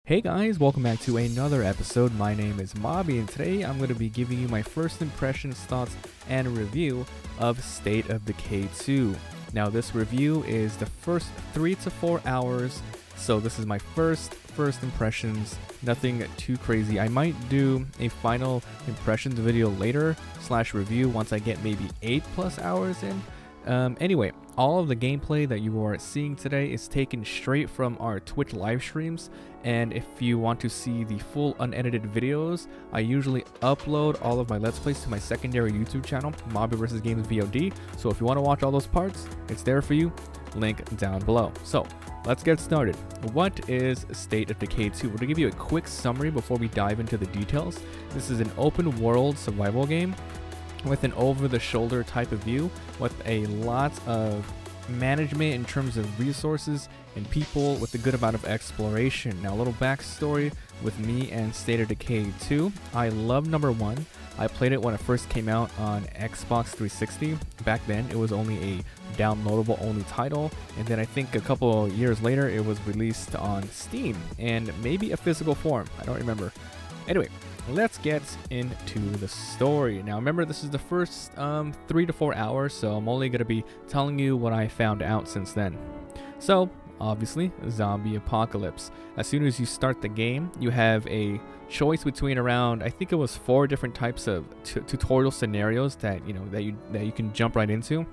Hey guys, welcome back to another episode. My name is Mobby, and today I'm going to be giving you my first impressions, thoughts, and review of State of Decay 2. Now this review is the first 3 to 4 hours, so this is my first impressions, nothing too crazy. I might do a final impressions video later / review once I get maybe 8+ hours in. Anyway, all of the gameplay that you are seeing today is taken straight from our Twitch live streams, and if you want to see the full unedited videos, I usually upload all of my Let's Plays to my secondary YouTube channel, Mobby vs Games VOD, so if you want to watch all those parts, it's there for you, link down below. So, let's get started. What is State of Decay 2? We're going to give you a quick summary before we dive into the details. This is an open world survival game with an over-the-shoulder type of view with a lot of management in terms of resources and people with a good amount of exploration. Now, a little backstory with me and State of Decay 2. I love number 1. I played it when it first came out on Xbox 360. Back then, it was only a downloadable only title, and then I think a couple of years later, it was released on Steam and maybe a physical form. I don't remember. Anyway, let's get into the story. Now remember, this is the first 3 to 4 hours, so I'm only going to be telling you what I found out since then. So, obviously, zombie apocalypse. As soon as you start the game, you have a choice between around, I think it was 4 different types of tutorial scenarios that you can jump right into.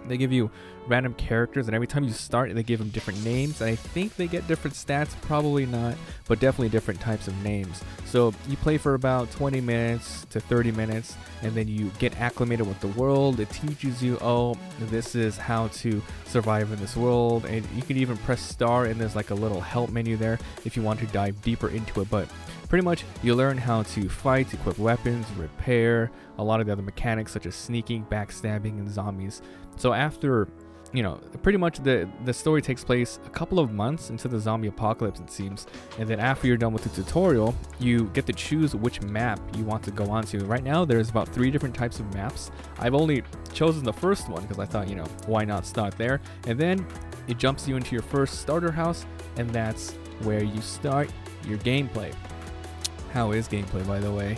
They give you random characters, and every time you start, they give them different names, and I think they get different stats, probably not, but definitely different types of names. So you play for about 20 minutes to 30 minutes, and then you get acclimated with the world. It teaches you, oh, this is how to survive in this world, and you can even press star, and there's like a little help menu there if you want to dive deeper into it. But pretty much, you learn how to fight, equip weapons, repair, a lot of the other mechanics such as sneaking, backstabbing, and zombies. So after, pretty much the story takes place a couple of months into the zombie apocalypse, it seems. And then after you're done with the tutorial, you get to choose which map you want to go on to. Right now, there's about 3 different types of maps. I've only chosen the first one because I thought, why not start there? And then it jumps you into your first starter house, and that's where you start your gameplay. How is gameplay, by the way?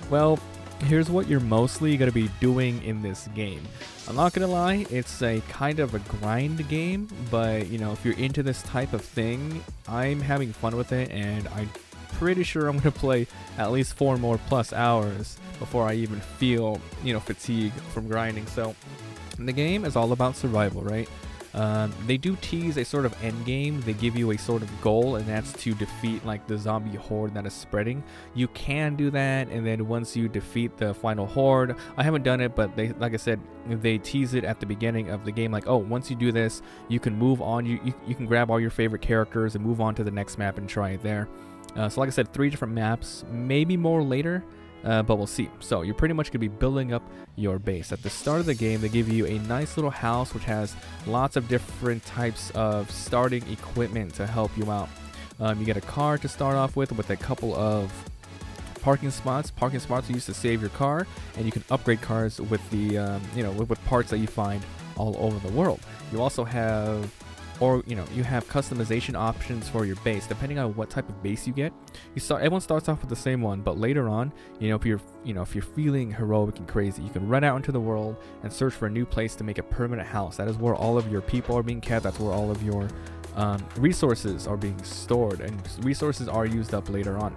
Well, here's what you're mostly going to be doing in this game. I'm not going to lie, it's a kind of a grind game, but if you're into this type of thing, I'm having fun with it, and I'm pretty sure I'm going to play at least 4 more plus hours before I even feel, fatigue from grinding. So the game is all about survival, right? They do tease a sort of end game. They give you a sort of goal, and that's to defeat like the zombie horde that is spreading. You can do that, and then once you defeat the final horde, I haven't done it, but like I said, they tease it at the beginning of the game, like, oh, once you do this, you can move on. You can grab all your favorite characters and move on to the next map and try it there. So like I said, 3 different maps, maybe more later. But we'll see. So you're pretty much going to be building up your base. At the start of the game, they give you a nice little house which has lots of different types of starting equipment to help you out. You get a car to start off with a couple of parking spots. Parking spots are used to save your car, and you can upgrade cars with the with parts that you find all over the world. You also have you have customization options for your base depending on what type of base you get. Everyone starts off with the same one, but later on, if you're feeling heroic and crazy, you can run out into the world and search for a new place to make a permanent house. That is where all of your people are being kept. That's where all of your resources are being stored, and resources are used up later on.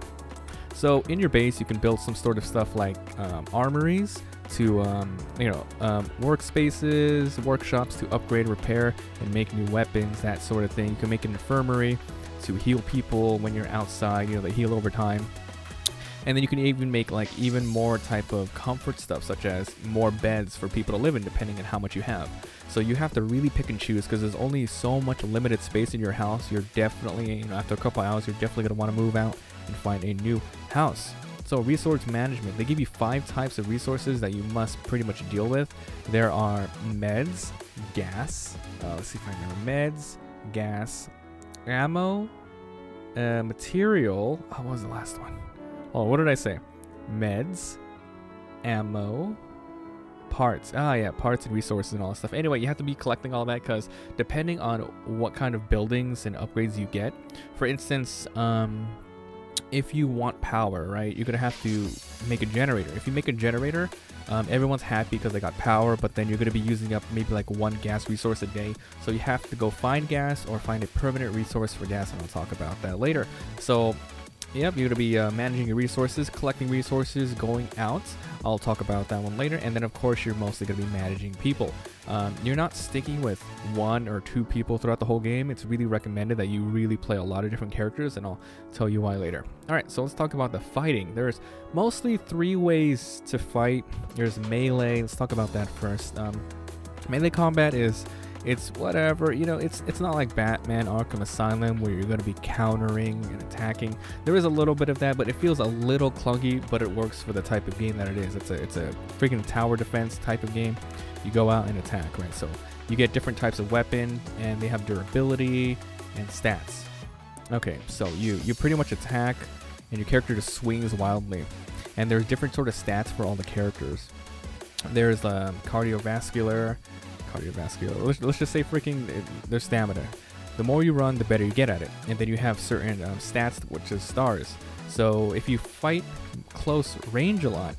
So in your base, you can build some sort of stuff like armories, to workspaces, workshops to upgrade, repair, and make new weapons, that sort of thing. You can make an infirmary to heal people when you're outside, they heal over time. And then you can even make like even more type of comfort stuff, such as more beds for people to live in, depending on how much you have. So you have to really pick and choose, because there's only so much limited space in your house. You're definitely, after a couple hours, you're definitely going to want to move out and find a new house. So resource management, they give you 5 types of resources that you must pretty much deal with. There are meds, gas, let's see if I remember, meds, gas, ammo, material, what was the last one? Oh, what did I say? Meds, ammo, parts. Ah, yeah, parts and resources and all that stuff. Anyway, you have to be collecting all that because depending on what kind of buildings and upgrades you get, for instance, if you want power, right, you're gonna have to make a generator. If you make a generator, everyone's happy because they got power, but then you're gonna be using up maybe like 1 gas resource a day. So you have to go find gas or find a permanent resource for gas, and I'll talk about that later. So yep, you're going to be managing your resources, collecting resources, going out. I'll talk about that one later. And then, of course, you're mostly going to be managing people. You're not sticking with 1 or 2 people throughout the whole game. It's really recommended that you really play a lot of different characters, and I'll tell you why later. All right, so let's talk about the fighting. There's mostly 3 ways to fight. There's melee. Let's talk about that first. Melee combat is... it's whatever, you know, it's not like Batman Arkham Asylum where you're going to be countering and attacking. There is a little bit of that, but it feels a little clunky, but it works for the type of game that it is. It's a freaking tower defense type of game. You go out and attack, right? So you get different types of weapon, and they have durability and stats. Okay, so you pretty much attack, and your character just swings wildly. And there's different sort of stats for all the characters. There's cardiovascular. Let's just say freaking their stamina. The more you run, the better you get at it. And then you have certain stats, which is stars. So if you fight close range a lot,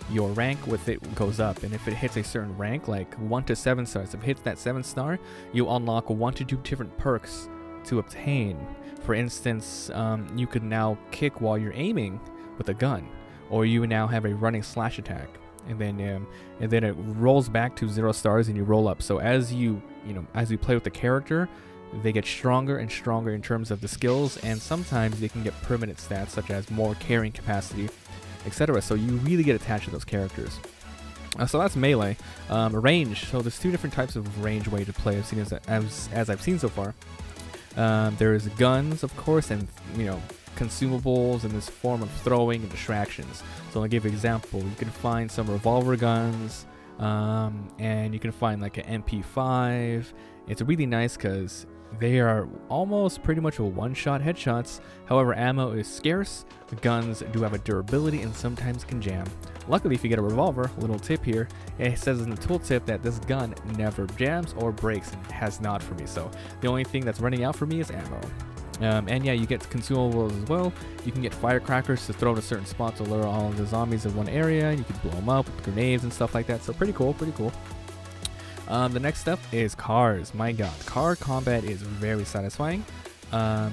your rank with it goes up. And if it hits a certain rank, like 1 to 7 stars, if it hits that 7 star, you unlock 1 to 2 different perks to obtain. For instance, you could now kick while you're aiming with a gun, or you now have a running slash attack. And then it rolls back to 0 stars, and you roll up. So as you play with the character, they get stronger and stronger in terms of the skills, and sometimes they can get permanent stats such as more carrying capacity, etc. So you really get attached to those characters. So that's melee. Range. So there's 2 different types of range way to play. As I've seen so far. There's guns, of course, and consumables in this form of throwing and distractions. So I'll give you an example. You can find some revolver guns, and you can find like an MP5. It's really nice because they are almost pretty much a one-shot headshots. However, ammo is scarce. The guns do have a durability and sometimes can jam. Luckily, if you get a revolver, little tip here, it says in the tooltip that this gun never jams or breaks, and it has not for me. So the only thing that's running out for me is ammo. And yeah, you get consumables as well. You can get firecrackers to throw in a certain spot to lure all of the zombies in one area. You can blow them up with grenades and stuff like that. So pretty cool, pretty cool. The next step is cars. My god, car combat is very satisfying.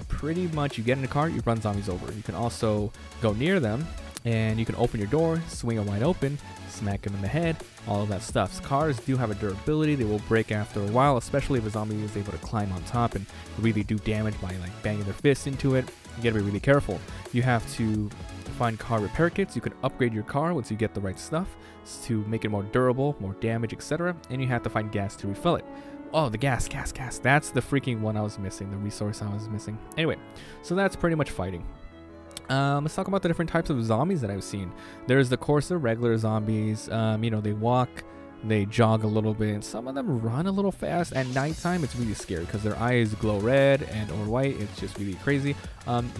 Pretty much you get in a car, you run zombies over. You can also go near them, and you can open your door, swing it wide open, smack them in the head, all of that stuff. So cars do have a durability. They will break after a while, especially if a zombie is able to climb on top and really do damage by like banging their fists into it. You gotta be really careful. You have to find car repair kits. You can upgrade your car once you get the right stuff to make it more durable, more damage, etc. And you have to find gas to refill it. Oh, the gas. That's the freaking one I was missing, the resource I was missing. Anyway, so that's pretty much fighting. Let's talk about the different types of zombies that I've seen. There's the course of regular zombies. They walk, they jog a little bit, and some of them run a little fast. At nighttime, it's really scary because their eyes glow red and or white. It's just really crazy.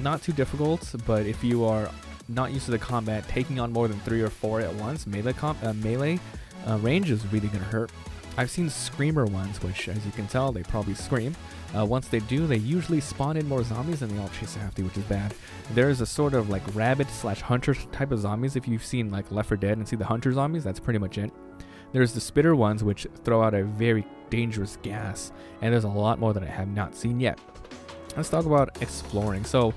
Not too difficult, but if you are not used to the combat, taking on more than 3 or 4 at once, melee range is really gonna hurt. I've seen screamer ones, which, as you can tell, they probably scream. Once they do, they usually spawn in more zombies and they all chase after you, which is bad. There's a sort of like rabbit/hunter type of zombies. If you've seen like Left 4 Dead and see the hunter zombies, that's pretty much it. There's the spitter ones, which throw out a very dangerous gas, and there's a lot more that I have not seen yet. Let's talk about exploring. So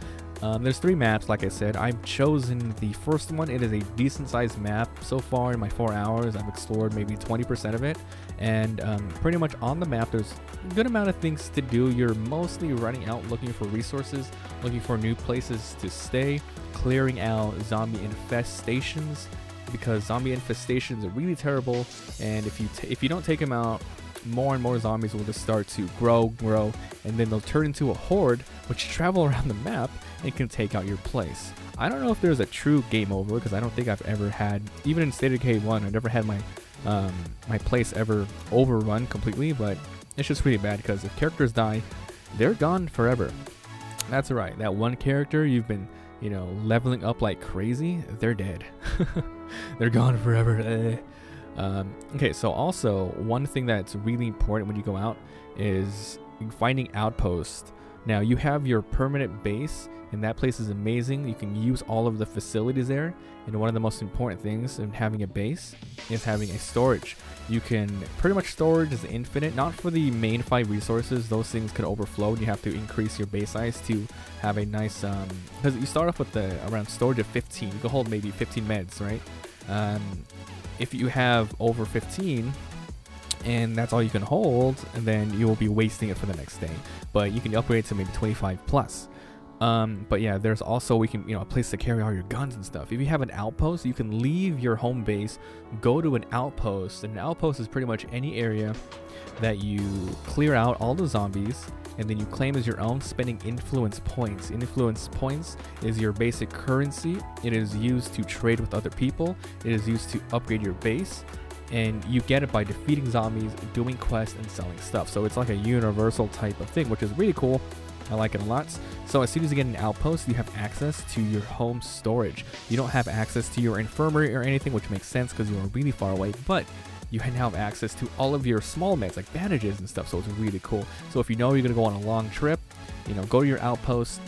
there's 3 maps, like I said. I've chosen the first one. It is a decent sized map. So far in my 4 hours, I've explored maybe 20% of it, and pretty much on the map there's a good amount of things to do. You're mostly running out looking for resources, looking for new places to stay, clearing out zombie infestations, because zombie infestations are really terrible, and if you don't take them out, more and more zombies will just start to grow, and then they'll turn into a horde which travel around the map and can take out your place. I don't know if there's a true game over, because I don't think I've ever had, even in State of Decay 1, I never had my my place ever overrun completely, but it's just really bad because if characters die, they're gone forever. That's right, that one character you've been leveling up like crazy, they're dead. They're gone forever. Okay, so also one thing that's really important when you go out is finding outposts. Now you have your permanent base, and that place is amazing. You can use all of the facilities there, and one of the most important things in having a base is having a storage. You can pretty much, storage is infinite, not for the main 5 resources. Those things could overflow and you have to increase your base size to have a nice because you start off with the around storage of 15. You can hold maybe 15 meds, right? If you have over 15 and that's all you can hold, and then you will be wasting it for the next day. But you can upgrade to maybe 25 plus. But yeah, there's also, a place to carry all your guns and stuff. If you have an outpost, you can leave your home base, go to an outpost, and an outpost is pretty much any area that you clear out all the zombies, and then you claim as your own, spending influence points. Influence points is your basic currency. It is used to trade with other people. It is used to upgrade your base, and you get it by defeating zombies, doing quests, and selling stuff. So it's like a universal type of thing, which is really cool. I like it a lot. So as soon as you get an outpost, you have access to your home storage. You don't have access to your infirmary or anything, which makes sense because you are really far away, but you now have access to all of your small meds like bandages and stuff. So it's really cool. So if you know you're gonna go on a long trip, go to your outpost.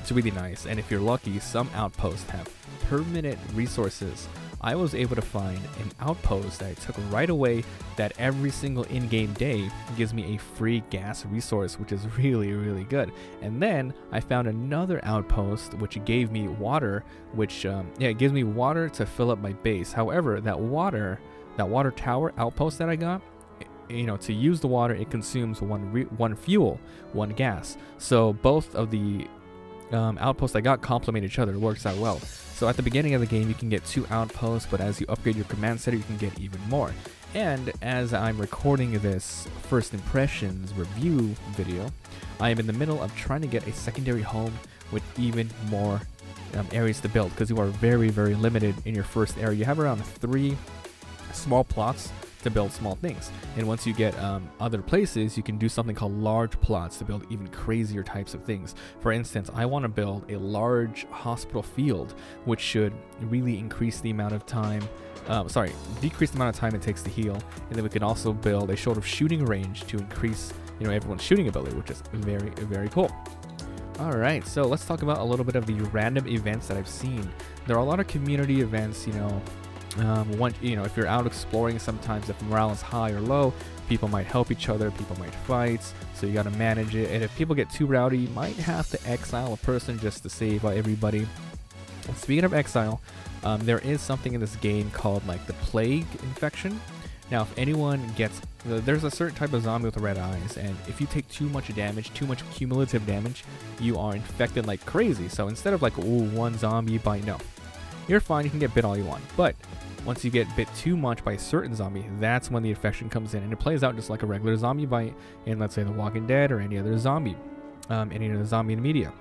It's really nice. And if you're lucky, some outposts have permanent resources. I was able to find an outpost that I took right away that every single in-game day gives me a free gas resource, which is really, really good. And then I found another outpost which gave me water, which it gives me water to fill up my base. However, that water tower outpost that I got, to use the water, it consumes one fuel, one gas. So both of the outposts I got complement each other. It works out well. So at the beginning of the game, you can get 2 outposts, but as you upgrade your command center, you can get even more. And as I'm recording this first impressions review video, I am in the middle of trying to get a secondary home with even more areas to build, because you are very, very limited in your first area. You have around 3 small plots to build small things, and once you get other places, you can do something called large plots to build even crazier types of things. For instance, I want to build a large hospital field, which should really increase the amount of time decrease the amount of time it takes to heal, and then we can also build a sort of shooting range to increase everyone's shooting ability, which is very, very cool. Alright, so let's talk about a little bit of the random events that I've seen. There are a lot of community events, if you're out exploring, sometimes if morale is high or low, people might help each other, people might fight, so you got to manage it. And if people get too rowdy, you might have to exile a person just to save everybody. And speaking of exile, there is something in this game called like the plague infection. Now if anyone gets, there's a certain type of zombie with red eyes, and if you take too much damage, too much cumulative damage, you are infected like crazy. So instead of like, ooh, one zombie bite, no, you're fine, you can get bit all you want. But once you get bit too much by a certain zombie, that's when the infection comes in, and it plays out just like a regular zombie bite in, let's say, The Walking Dead or any other zombie in media.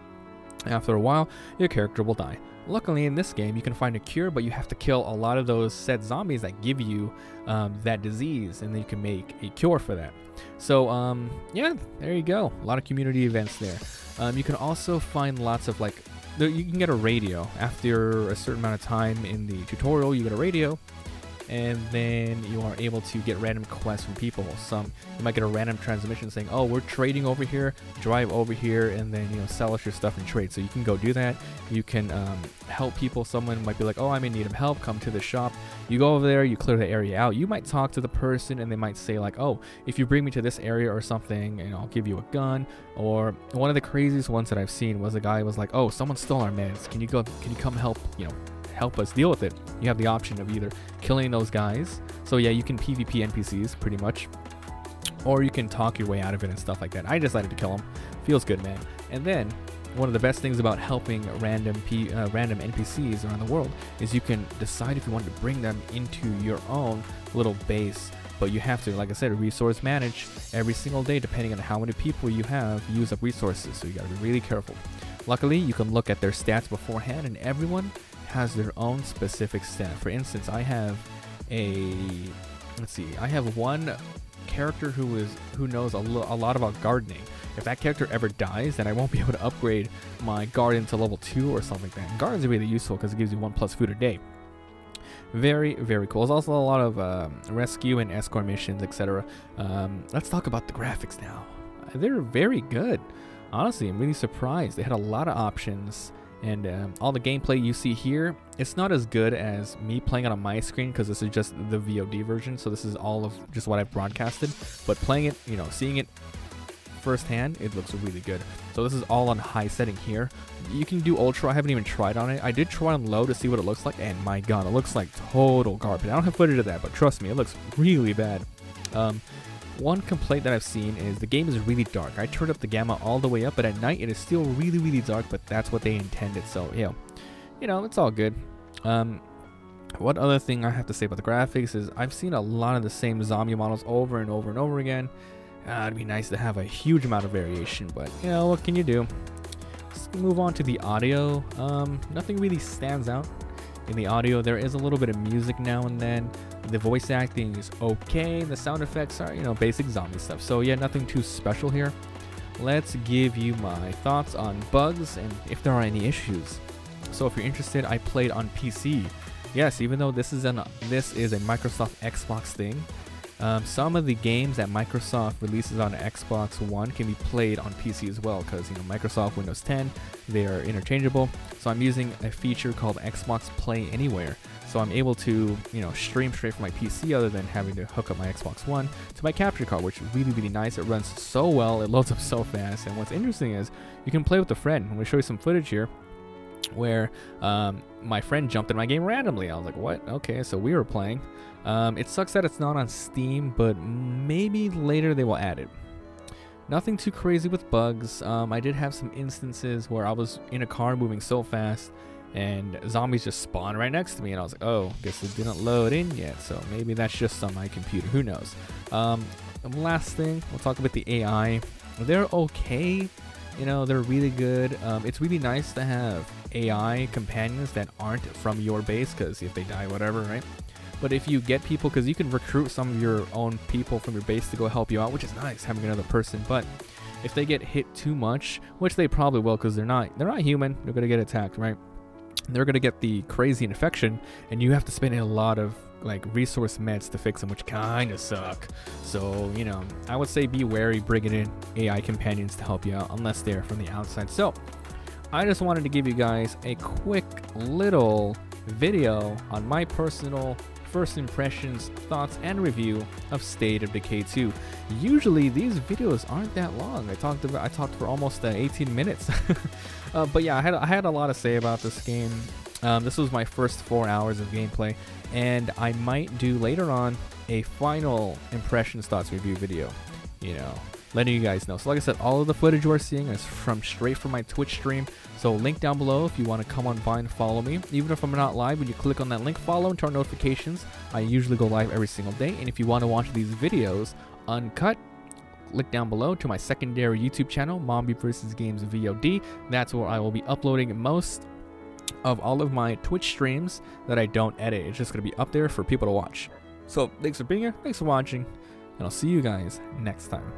After a while, your character will die. Luckily, in this game, you can find a cure, but you have to kill a lot of those said zombies that give you that disease, and then you can make a cure for that. So, yeah, there you go. A lot of community events there. You can also find lots of you can get a radio. After a certain amount of time in the tutorial, you get a radio, and then you are able to get random quests from people. You might get a random transmission saying, oh, we're trading over here, drive over here, and then sell us your stuff and trade. So you can go do that. You can help people. Someone might be like, oh, I'm in need of help, come to the shop. You go over there, you clear the area out. You might talk to the person, and they might say like, oh, if you bring me to this area or something, I'll give you a gun. Or one of the craziest ones that I've seen was a guy was like, oh, someone stole our meds, can you come help help us deal with it? You have the option of either killing those guys, so yeah, you can PvP NPCs pretty much, or you can talk your way out of it and stuff like that. I decided to kill him. Feels good, man. And then one of the best things about helping random NPCs around the world is you can decide if you want to bring them into your own little base, but you have to, like I said, resource manage every single day depending on how many people you have use up resources, so you got to be really careful. Luckily, you can look at their stats beforehand, and everyone has their own specific stat. For instance, I have one character who knows a lot about gardening. If that character ever dies, then I won't be able to upgrade my garden to level 2 or something like that. And gardens are really useful because it gives you 1+ food a day. Very, very cool. There's also a lot of rescue and escort missions, etc. Let's talk about the graphics now. They're very good. Honestly, I'm really surprised. They had a lot of options, and all the gameplay you see here, it's not as good as me playing it on my screen because this is just the VOD version, so this is all of just what I've broadcasted. But playing it, you know, seeing it firsthand, it looks really good. So this is all on high setting here. You can do ultra. I haven't even tried on it. I did try on low to see what it looks like, and my god, it looks like total garbage. I don't have footage of that, but trust me, it looks really bad. One complaint that I've seen is the game is really dark. I turned up the gamma all the way up, but at night it is still really, really dark, but that's what they intended. So, yeah, you know, it's all good. What other thing I have to say about the graphics is I've seen a lot of the same zombie models over and over and over again. It'd be nice to have a huge amount of variation, but, you know, what can you do? Let's move on to the audio. Nothing really stands out in the audio. There is a little bit of music now and then. The voice acting is okay. The sound effects are, you know, basic zombie stuff. So yeah, nothing too special here. Let's give you my thoughts on bugs and if there are any issues. So if you're interested, I played on PC. Yes, even though this is a Microsoft Xbox thing, some of the games that Microsoft releases on Xbox One can be played on PC as well, because, you know, Microsoft Windows 10, they are interchangeable. So I'm using a feature called Xbox Play Anywhere. So I'm able to, you know, stream straight from my PC other than having to hook up my Xbox One to my capture card, which is really, really nice. It runs so well. It loads up so fast. And what's interesting is you can play with a friend. I'm going to show you some footage here where my friend jumped in my game randomly. I was like, what? Okay, so we were playing. It sucks that it's not on Steam, but maybe later they will add it. Nothing too crazy with bugs. I did have some instances where I was in a car moving so fast and zombies just spawned right next to me, and I was like, oh, guess it didn't load in yet, so maybe that's just on my computer, who knows. Last thing, we'll talk about the AI. They're okay, you know, they're really good. It's really nice to have AI companions that aren't from your base, because if they die, whatever, right? But if you get people, because you can recruit some of your own people from your base to go help you out, which is nice, having another person, but if they get hit too much, which they probably will, because they're not human, they're gonna get attacked, right? They're gonna get the crazy infection, and you have to spend a lot of like resource meds to fix them, which kind of suck. So, you know, I would say be wary bringing in AI companions to help you out, unless they're from the outside. So I just wanted to give you guys a quick little video on my personal first impressions, thoughts, and review of State of Decay 2. Usually these videos aren't that long. I talked for almost 18 minutes. But yeah, I had a lot to say about this game. This was my first 4 hours of gameplay, and I might do later on a final impressions, thoughts, review video, you know, letting you guys know. So like I said, all of the footage you are seeing is straight from my Twitch stream, so link down below if you want to come on by and follow me. Even if I'm not live, when you click on that link, follow and turn on notifications. I usually go live every single day, and if you want to watch these videos uncut, click down below to my secondary YouTube channel, Mombi vs. Games VOD. That's where I will be uploading most of all of my Twitch streams that I don't edit. It's just going to be up there for people to watch. So thanks for being here, thanks for watching, and I'll see you guys next time.